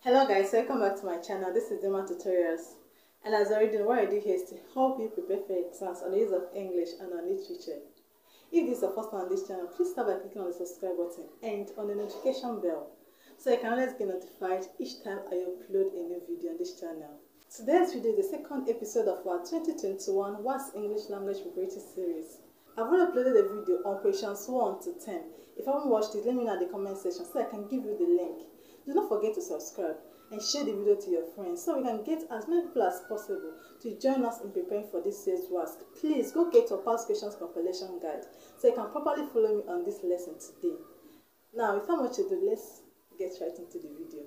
Hello guys, welcome back to my channel. This is Jamb Tutorials, and as already what I do here is to help you prepare for exams on the use of English and on literature. If this is your first time on this channel, please start by clicking on the subscribe button and on the notification bell so you can always get notified each time I upload a new video on this channel. Today's video is the second episode of our 2021 WASSCE English Language Preparatory Series. I've already uploaded a video on questions 1 to 10. If you haven't watched it, let me know in the comment section so I can give you the link. Do not forget to subscribe and share the video to your friends so we can get as many people as possible to join us in preparing for this year's WASSCE. Please go get your past questions compilation guide so you can properly follow me on this lesson today. Now, without much ado, let's get right into the video.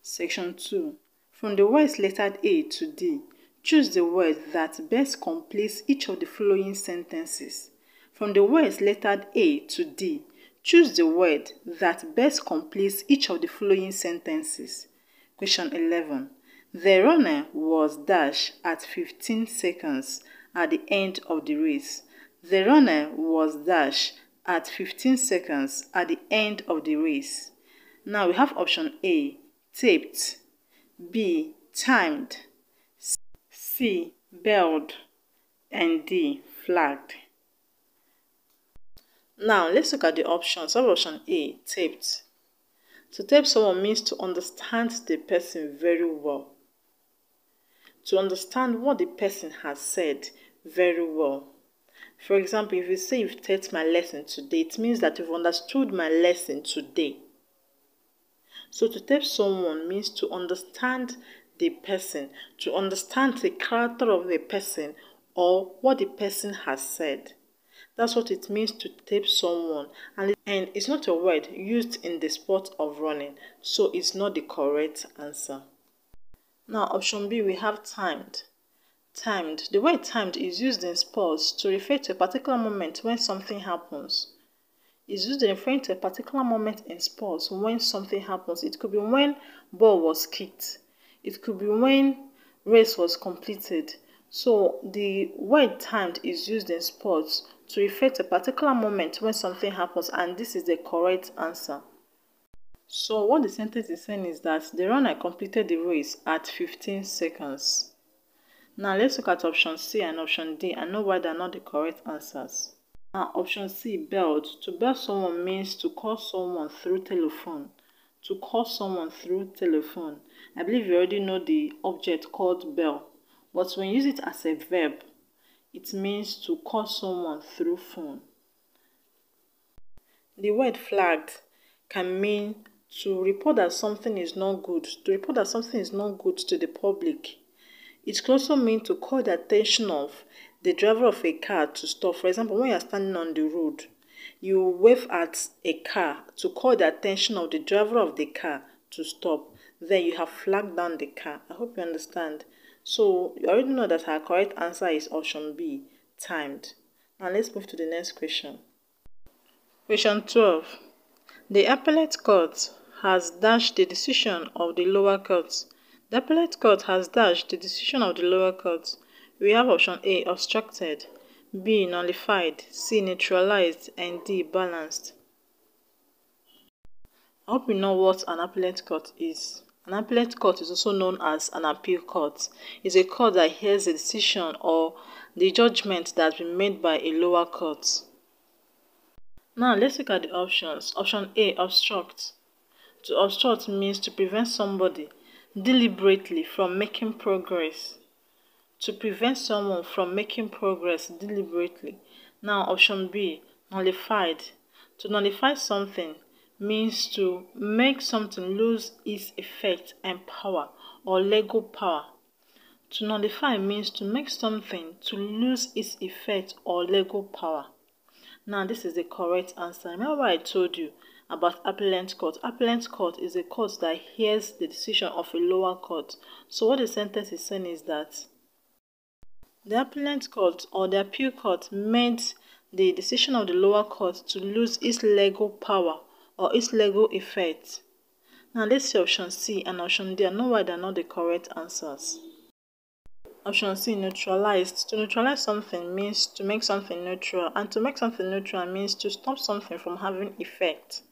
Section 2. From the words lettered A to D, choose the word that best completes each of the following sentences. From the words lettered A to D, choose the word that best completes each of the following sentences. Question 11. The runner was dash at 15 seconds at the end of the race. The runner was dash at 15 seconds at the end of the race. Now we have option A, taped, B, timed, C, belled, and D, flagged. Now, let's look at the options. Option A, taped. To tape someone means to understand the person very well. To understand what the person has said very well. For example, if you say you've taped my lesson today, it means that you've understood my lesson today. So to tape someone means to understand the person, to understand the character of the person or what the person has said. That's what it means to tape someone, and it's not a word used in the sport of running, so it's not the correct answer. Now, option B, we have timed. Timed. The word timed is used in sports to refer to a particular moment when something happens. It's used in referring to a particular moment in sports when something happens. It could be when ball was kicked. It could be when race was completed. So the word timed is used in sports to refer to a particular moment when something happens, and this is the correct answer. So what the sentence is saying is that the runner completed the race at 15 seconds. Now let's look at option C and option D and know why they are not the correct answers. Now option C, belled. To bell someone means to call someone through telephone. To call someone through telephone. I believe you already know the object called bell. But when you use it as a verb, it means to call someone through phone. The word flagged can mean to report that something is not good, to report that something is not good to the public. It can also mean to call the attention of the driver of a car to stop. For example, when you are standing on the road, you wave at a car to call the attention of the driver of the car to stop. Then you have flagged down the car. I hope you understand. So you already know that our correct answer is option B, timed. Now let's move to the next question. Question 12. The appellate court has dashed the decision of the lower court. The appellate court has dashed the decision of the lower court. We have option A, obstructed, B, nullified, C, neutralized, and D, balanced. I hope you know what an appellate court is. An appellate court is also known as an appeal court. It's a court that hears a decision or the judgment that has been made by a lower court. Now let's look at the options. Option A, obstruct. To obstruct means to prevent somebody deliberately from making progress. To prevent someone from making progress deliberately. Now option B, nullified. To nullify something means to make something lose its effect and power or legal power. To nullify means to make something to lose its effect or legal power. Now this is the correct answer. Remember what I told you about appellate court. Appellate court is a court that hears the decision of a lower court. So what the sentence is saying is that the appellate court or the appeal court made the decision of the lower court to lose its legal power or its legal effect. Now let's see option C and option D. I know why they are not the correct answers. Option C, neutralized. To neutralize something means to make something neutral, and to make something neutral means to stop something from having effect.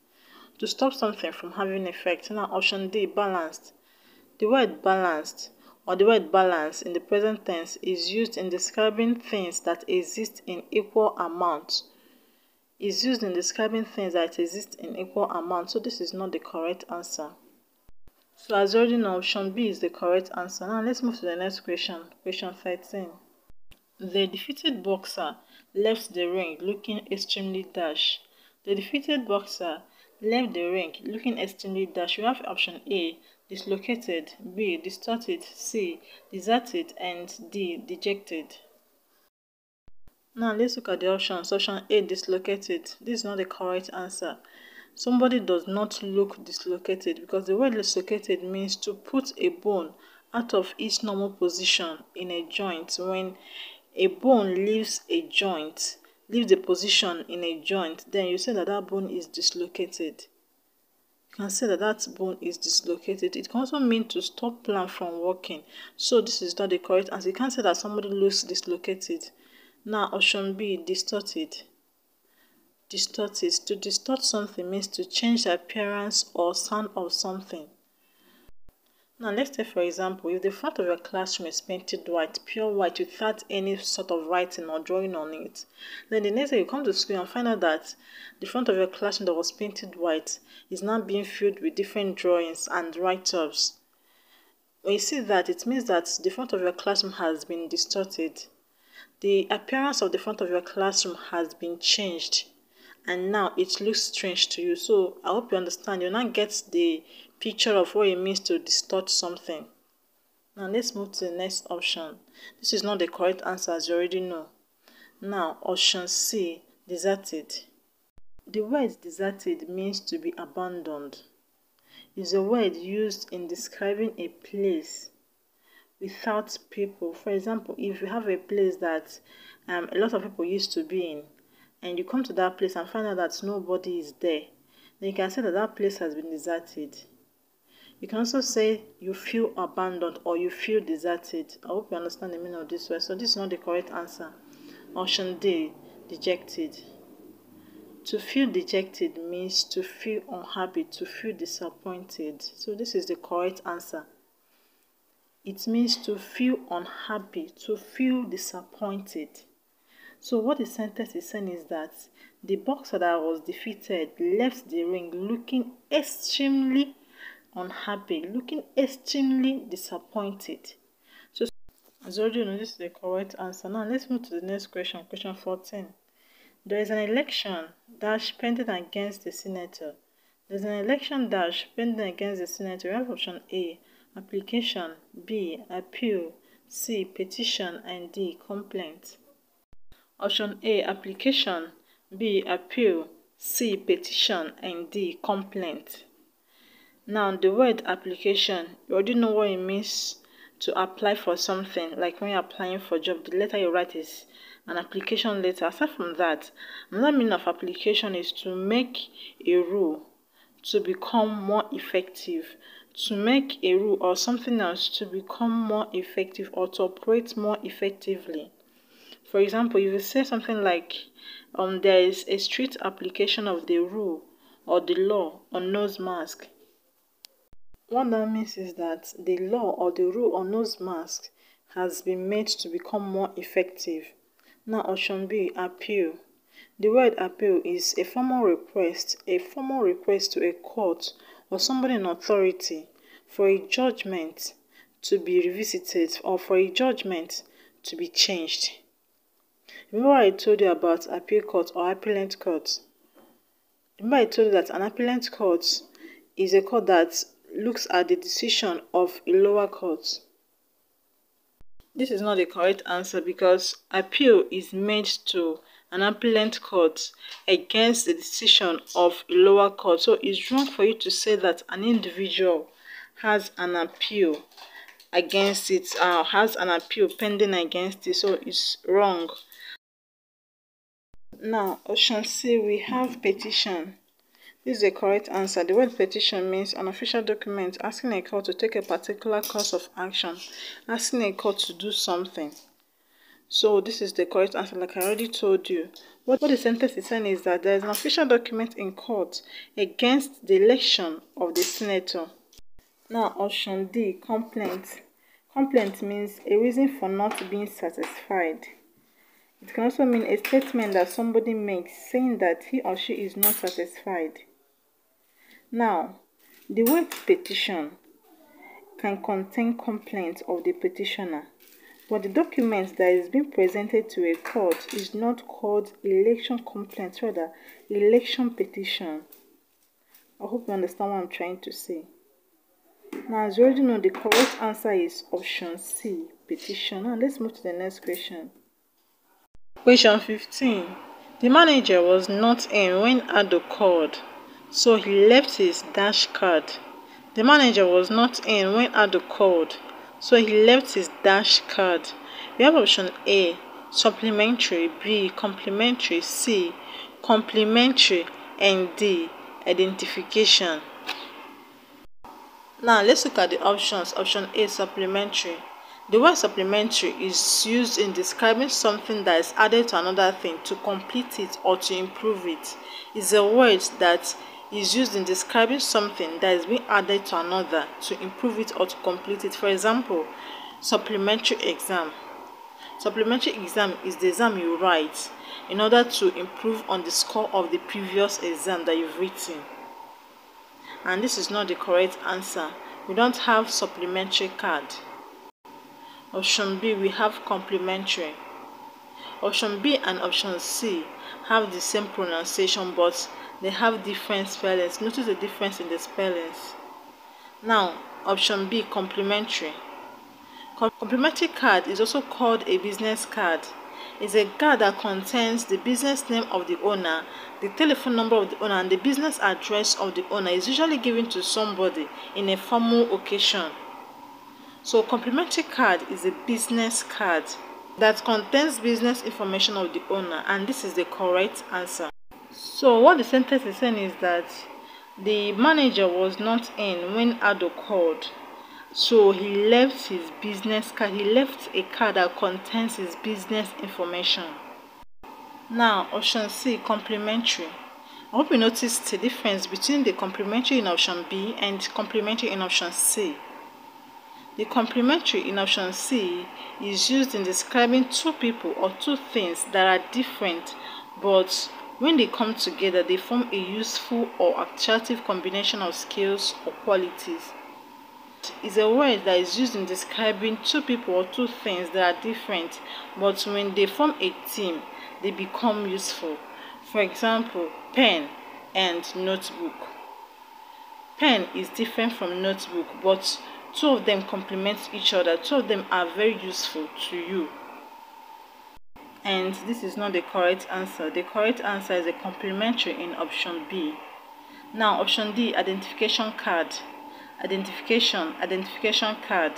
to stop something from having effect. Now, option D, balanced. The word balanced or the word balance in the present tense is used in describing things that exist in equal amount. Is used in describing things that exist in equal amount. So this is not the correct answer. So as you already know, option B is the correct answer. Now let's move to the next question. Question 13. The defeated boxer left the ring looking extremely dash. The defeated boxer left the ring looking extremely dash. We have option A, dislocated, B, distorted, C, deserted, and D, dejected. Now let's look at the options. Option A, dislocated. This is not the correct answer. Somebody does not look dislocated because the word dislocated means to put a bone out of its normal position in a joint. When a bone leaves a joint, leaves the position in a joint, then you say that that bone is dislocated. You can say that that bone is dislocated. It can also mean to stop plant from working. So this is not the correct answer. You can't say that somebody looks dislocated. Now option B, distorted. Distorted. To distort something means to change the appearance or sound of something. Now let's take for example, if the front of your classroom is painted white, pure white, without any sort of writing or drawing on it, then the next day you come to school and find out that the front of your classroom that was painted white is now being filled with different drawings and write-ups. When you see that, it means that the front of your classroom has been distorted. The appearance of the front of your classroom has been changed, and now it looks strange to you. So I hope you understand. You now get the picture of what it means to distort something. Now let's move to the next option. This is not the correct answer, as you already know. Now option C, deserted. The word deserted means to be abandoned. It's a word used in describing a place without people. For example, if you have a place that a lot of people used to be in, and you come to that place and find out that nobody is there, then you can say that that place has been deserted. You can also say you feel abandoned or you feel deserted. I hope you understand the meaning of this word. So this is not the correct answer. Option D, dejected. To feel dejected means to feel unhappy, to feel disappointed. So this is the correct answer. It means to feel unhappy, to feel disappointed. So what the sentence is saying is that the boxer that was defeated left the ring looking extremely unhappy, looking extremely disappointed. So as you already know, this is the correct answer. Now let's move to the next question. Question 14. There is an election dash pending against the senator. There is an election dash pending against the senator. We have option A, application, B, appeal, C, petition, and D, complaint. Option A, application, B, appeal, C, petition, and D, complaint. Now the word application, you already know what it means to apply for something. Like when you're applying for a job, the letter you write is an application letter. Aside from that, another meaning of application is to make a rule to become more effective, to make a rule or something else to become more effective or to operate more effectively. For example, if you say something like there is a strict application of the rule or the law on nose mask, what that means is that the law or the rule on nose mask has been made to become more effective. Now option B, appeal. The word appeal is a formal request to a court or somebody in authority for a judgment to be revisited or for a judgment to be changed. Remember I told you about appeal court or appellate court? Remember I told you that an appellate court is a court that looks at the decision of a lower court. This is not the correct answer because appeal is made to an appellate court against the decision of a lower court. So it's wrong for you to say that an individual has an appeal against it, has an appeal pending against it. So it's wrong. Now, option C, we have petition. This is the correct answer. The word petition means an official document asking a court to take a particular course of action, asking a court to do something. So this is the correct answer, like I already told you. What the sentence is saying is that there is an official document in court against the election of the senator. Now, option D, complaint. Complaint means a reason for not being satisfied. It can also mean a statement that somebody makes saying that he or she is not satisfied. Now, the word petition can contain complaints of the petitioner, but the document that is being presented to a court is not called election complaint, rather election petition. I hope you understand what I'm trying to say. Now, as you already know, the correct answer is option C, petition. Now, let's move to the next question. Question 15. The manager was not in when Addo called, so he left his dash card. The manager was not in when Addo called, so he left his dash card. We have option A, supplementary, B, complementary, C, complementary, and D, identification. Now, let's look at the options. Option A, supplementary. The word supplementary is used in describing something that is added to another thing to complete it or to improve it. It's a word that is used in describing something that is being added to another to improve it or to complete it. For example, supplementary exam. Supplementary exam is the exam you write in order to improve on the score of the previous exam that you've written. And this is not the correct answer. We don't have supplementary card. Option B, we have complementary. Option B and option C have the same pronunciation, but they have different spellings. Notice the difference in the spellings. Now, option B, complementary. Complementary card is also called a business card. It's a card that contains the business name of the owner, the telephone number of the owner, and the business address of the owner. Is usually given to somebody in a formal occasion. So complimentary card is a business card that contains business information of the owner, and this is the correct answer. So what the sentence is saying is that the manager was not in when Addo called, so he left his business card. He left a card that contains his business information. Now, option C, complementary. I hope you noticed the difference between the complementary in option B and complementary in option C. The complementary in option C is used in describing two people or two things that are different, but when they come together, they form a useful or attractive combination of skills or qualities. It is a word that is used in describing two people or two things that are different, but when they form a team, they become useful. For example, pen and notebook. Pen is different from notebook, but two of them complement each other. Two of them are very useful to you. And this is not the correct answer. The correct answer is a complementary in option B. Now, option D, identification card. Identification card.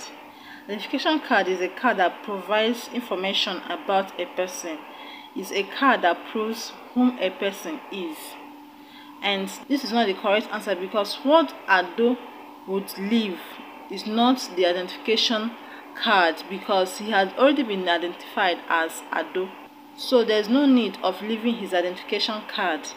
Identification card is a card that provides information about a person. It's a card that proves whom a person is. And this is not the correct answer because what Addo would leave is not the identification card because he had already been identified as Addo. So there's no need of leaving his identification card.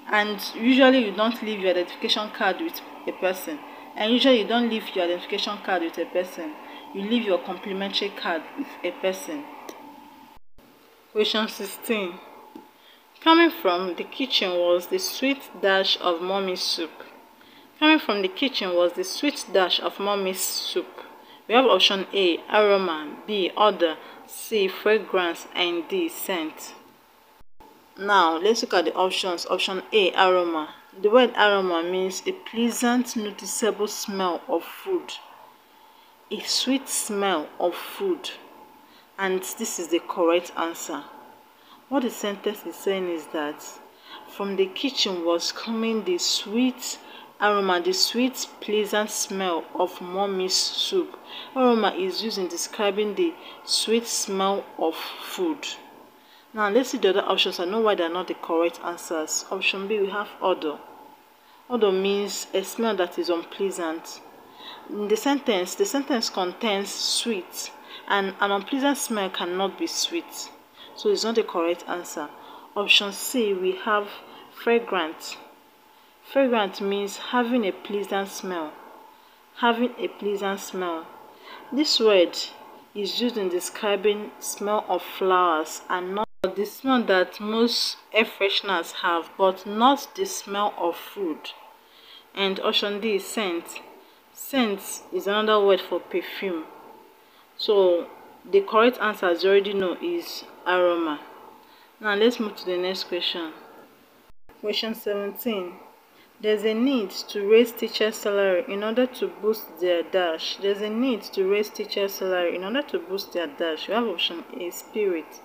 And usually you don't leave your identification card with a person. And usually you don't leave your identification card with a person. You leave your complementary card with a person. Question 16. Coming from the kitchen was the sweet dash of mommy's soup. Coming from the kitchen was the sweet dash of mommy's soup. We have option A, aroma, B, odor, C, fragrance, and D, scent. Now, let's look at the options. Option A, aroma. The word aroma means a pleasant, noticeable smell of food. A sweet smell of food. And this is the correct answer. What the sentence is saying is that from the kitchen was coming the sweet aroma, the sweet, pleasant smell of mommy's soup. Aroma is used in describing the sweet smell of food. Now, let's see the other options. I know why they're not the correct answers. Option B, we have odor. Odor means a smell that is unpleasant. In the sentence contains sweet, And an unpleasant smell cannot be sweet. So it's not the correct answer. Option C, we have fragrant. Fragrant means having a pleasant smell. Having a pleasant smell. This word is used in describing smell of flowers and not the smell that most air fresheners have, but not the smell of food. And option D is scent. Scent is another word for perfume. So the correct answer, as you already know, is aroma. Now let's move to the next question. Question 17. There's a need to raise teacher salary in order to boost their dash. There's a need to raise teacher salary in order to boost their dash. We have option A, spirit,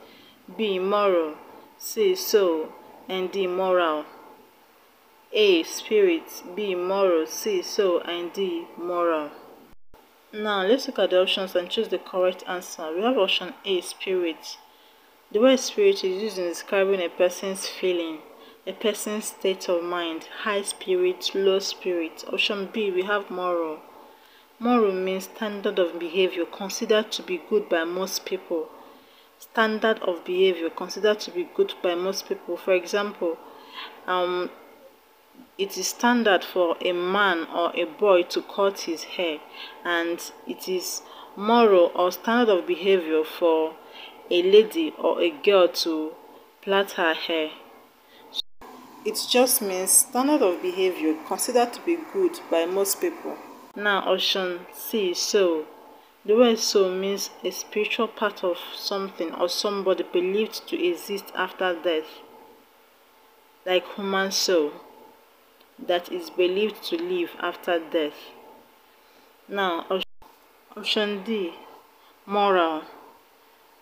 B, moral, C, soul, and D, moral. A, spirit, B, moral, C, soul, and D, moral. Now let's look at the options and choose the correct answer. We have option A, spirit. The word spirit is used in describing a person's feeling, a person's state of mind, high spirit, low spirit. Option B, we have moral. Moral means standard of behavior considered to be good by most people. Standard of behavior considered to be good by most people. For example, it is standard for a man or a boy to cut his hair, and it is moral or standard of behavior for a lady or a girl to plait her hair. It just means standard of behavior considered to be good by most people. Now option C, soul. The word soul means a spiritual part of something or somebody believed to exist after death, like human soul that is believed to live after death. Now option D, moral.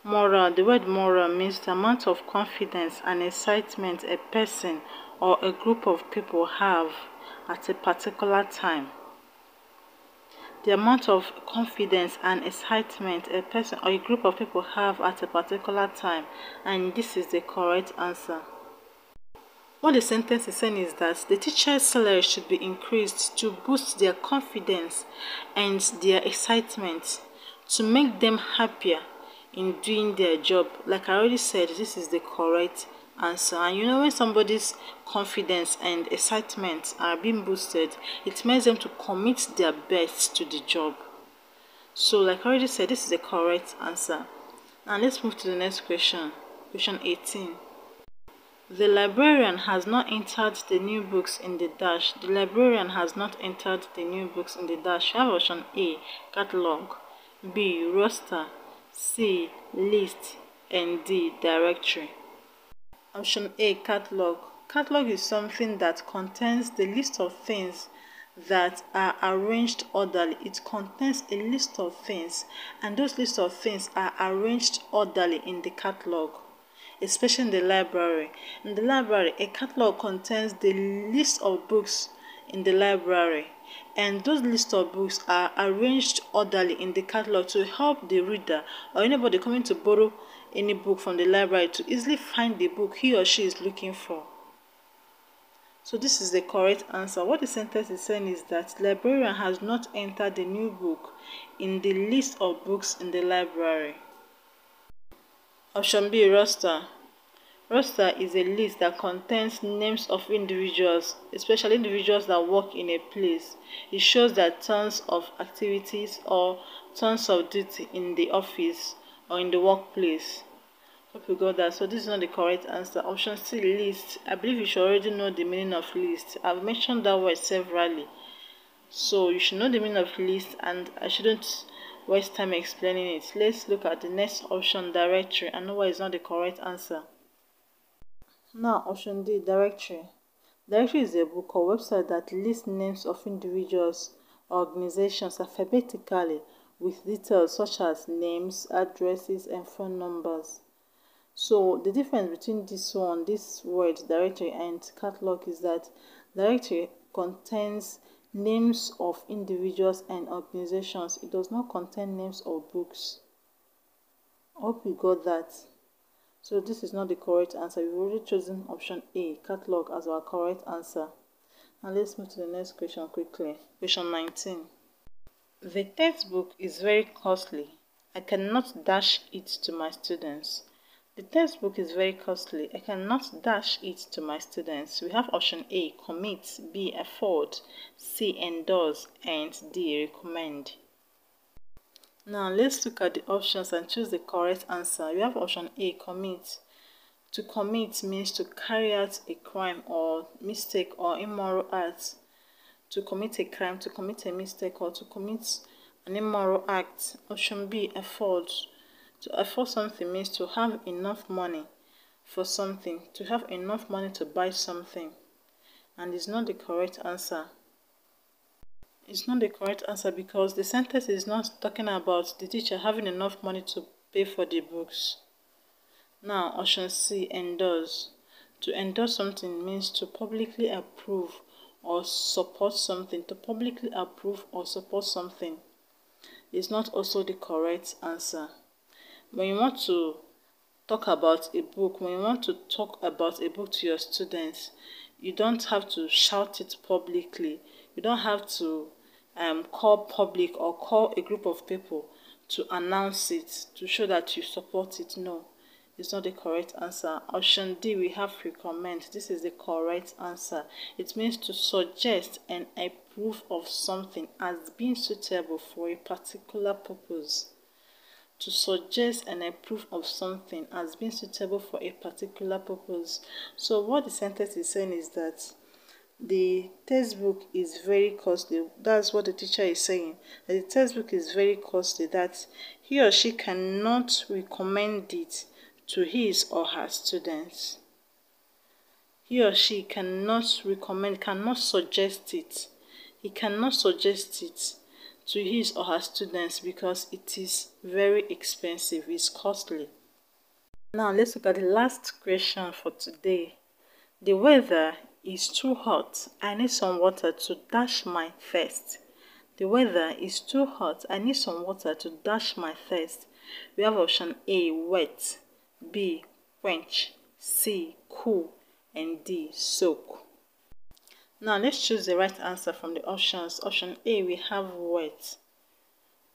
Moral. The word moral means the amount of confidence and excitement a person or a group of people have at a particular time. The amount of confidence and excitement a person or a group of people have at a particular time, and this is the correct answer. What the sentence is saying is that the teacher's salary should be increased to boost their confidence and their excitement, to make them happier in doing their job. Like I already said, this is the correct answer. And you know, when somebody's confidence and excitement are being boosted, it makes them to commit their best to the job. So like I already said, this is the correct answer. Now let's move to the next question. Question 18. The librarian has not entered the new books in the dash. The librarian has not entered the new books in the dash. We have option A, catalog, B, roster, C, list, and D, directory. Option A, catalog. Catalog is something that contains the list of things that are arranged orderly. It contains a list of things, and those lists of things are arranged orderly in the catalog, especially in the library. In the library, a catalog contains the list of books in the library, and those lists of books are arranged orderly in the catalog to help the reader or anybody coming to borrow any book from the library to easily find the book he or she is looking for. So this is the correct answer. What the sentence is saying is that the librarian has not entered the new book in the list of books in the library. Option B, roster. Roster is a list that contains names of individuals, especially individuals that work in a place. It shows that tons of activities or tons of duty in the office or in the workplace. Hope you got that. So this is not the correct answer. Option C, list. I believe you should already know the meaning of list. I've mentioned that word severally. So you should know the meaning of list, and I shouldn't waste time explaining it. Let's look at the next option, directory, and know why it's not the correct answer. Now, option D, directory. Directory is a book or website that lists names of individuals or organizations alphabetically with details such as names, addresses, and phone numbers. So the difference between this word directory, and catalog is that directory contains names of individuals and organizations. It does not contain names of books. I hope you got that. So this is not the correct answer. We've already chosen option A, catalog, as our correct answer. Now let's move to the next question quickly. Question 19. The textbook is very costly. I cannot dash it to my students. The textbook is very costly. I cannot dash it to my students. We have option A, commit, B, afford, C, endorse, and D, recommend. Now let's look at the options and choose the correct answer. We have option A, commit. To commit means to carry out a crime or mistake or immoral act. To commit a crime, to commit a mistake, or to commit an immoral act. Option B, afford. To afford something means to have enough money for something, to have enough money to buy something. And it's not the correct answer. It's not the correct answer because the sentence is not talking about the teacher having enough money to pay for the books. Now, option C, endorse. To endorse something means to publicly approve or support something. To publicly approve or support something is not also the correct answer. When you want to talk about a book, when you want to talk about a book to your students, you don't have to shout it publicly. You don't have to call public or call a group of people to announce it, to show that you support it. No, it's not the correct answer. Option D, we have recommend. This is the correct answer. It means to suggest and approve of something as being suitable for a particular purpose. To suggest and approve of something as being suitable for a particular purpose. So what the sentence is saying is that the textbook is very costly. That's what the teacher is saying. That the textbook is very costly, that he or she cannot recommend it to his or her students. He or she cannot recommend, cannot suggest it. He cannot suggest it to his or her students because it is very expensive, it's costly. Now let's look at the last question for today. The weather is too hot. I need some water to dash my thirst. The weather is too hot. I need some water to dash my thirst. We have option A, wet, B, quench, C, cool, and D, soak. Now let's choose the right answer from the options. Option A, we have wet.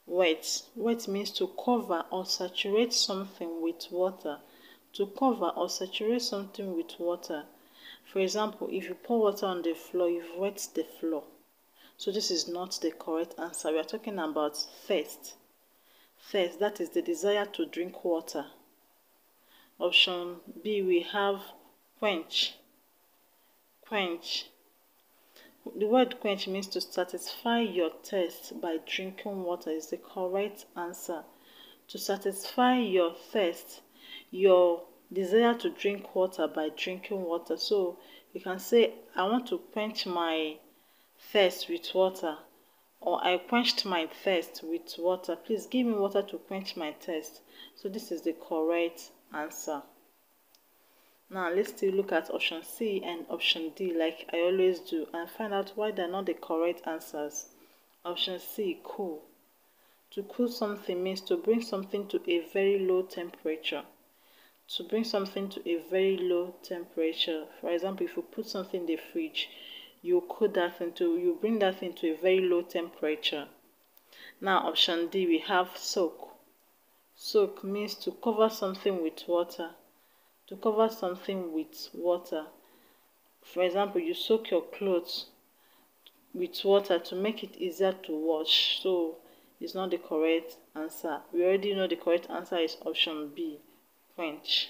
Wet. Wet means to cover or saturate something with water. To cover or saturate something with water. For example, if you pour water on the floor, you've wet the floor. So this is not the correct answer. We are talking about thirst. Thirst, that is the desire to drink water. Option B, we have quench. Quench. The word quench means to satisfy your thirst by drinking water is the correct answer. To satisfy your thirst, your desire to drink water by drinking water. So you can say, I want to quench my thirst with water, or I quenched my thirst with water. Please give me water to quench my thirst. So this is the correct answer. Now let's still look at option C and option D like I always do and find out why they're not the correct answers. Option C, cool. To cool something means to bring something to a very low temperature. To bring something to a very low temperature. For example, if you put something in the fridge, you bring that thing to a very low temperature. Now option D, we have soak. Soak means to cover something with water. To cover something with water. For example, you soak your clothes with water to make it easier to wash. So it's not the correct answer. We already know the correct answer is option B, quench.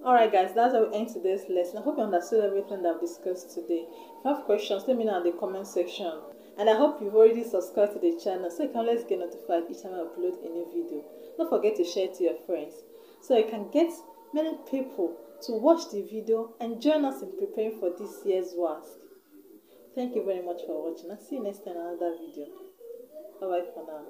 Alright guys, that's how we end today's lesson. I hope you understood everything that I've discussed today. If you have questions, let me know in the comment section. And I hope you've already subscribed to the channel so you can always get notified each time I upload a new video. Don't forget to share it to your friends so you can get many people to watch the video and join us in preparing for this year's WASSCE. Thank you very much for watching. I'll see you next time in another video. Bye bye for now.